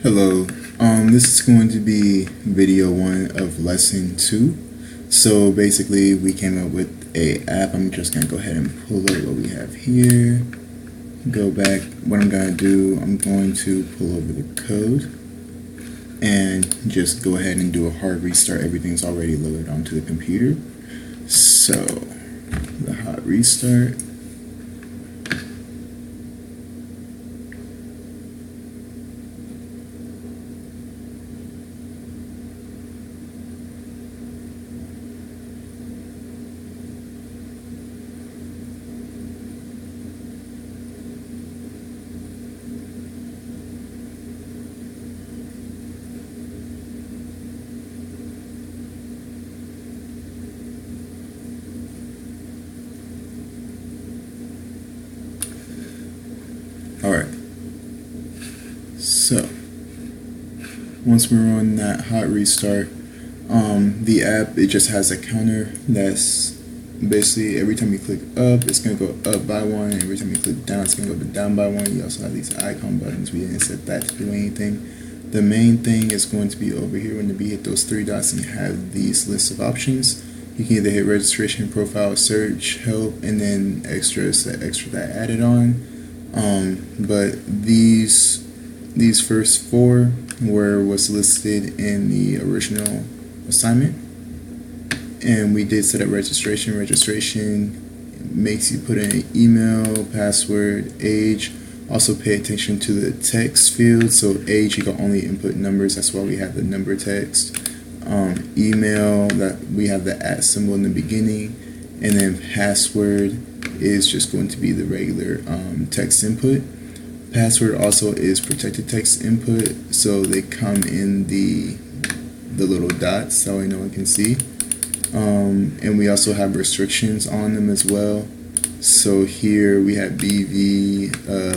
Hello, this is going to be video 1 of lesson 2. So basically we came up with a app. I'm just going to go ahead and pull up what we have here. Go back. What I'm going to do, I'm going to pull over the code and just go ahead and do a hard restart. Everything's already loaded onto the computer. So the hot restart. Alright, so once we're on that hot restart, the app, it just has a counter that's basically every time you click up, it's going to go up by 1, and every time you click down, it's going to go down by 1. You also have these icon buttons. We didn't set that to do anything. The main thing is going to be over here. When you hit those 3 dots and you have these lists of options, you can either hit registration, profile, search, help, and then extras, the extra that I added on. But these first 4 was listed in the original assignment, and we did set up registration. Registration makes you put in an email, password, age. Also pay attention to the text field. So age, you can only input numbers. That's why we have the number text. Email, that we have the @ symbol in the beginning, and then password is just going to be the regular text input. Password also is protected text input, so they come in the little dots so no one can see. And we also have restrictions on them as well. So here we have BV.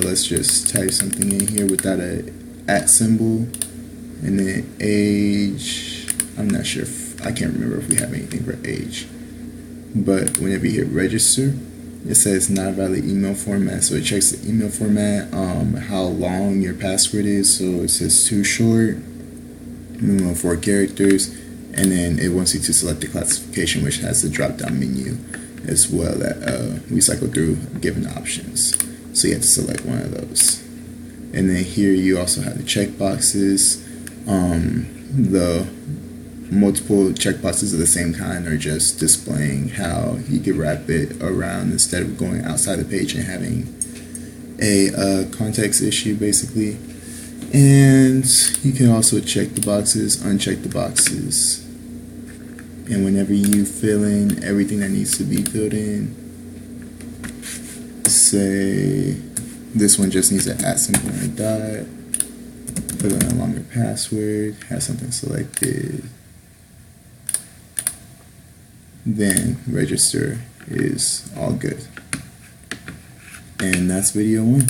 Let's just type something in here without a @ symbol, and then age. I'm not sure I can't remember if we have anything for age. But whenever you hit register, it says not valid email format, so it checks the email format, how long your password is. So it says too short, minimum of 4 characters, and then it wants you to select the classification, which has the drop down menu as well that we cycle through given options. So you have to select one of those. And then here you also have the check boxes. The multiple checkboxes of the same kind are just displaying how you can wrap it around instead of going outside the page and having a context issue basically. And you can also check the boxes, uncheck the boxes, and whenever you fill in everything that needs to be filled in, say this one just needs an @ symbol and a dot, fill in a longer password, have something selected, then register is all good. And that's video 1.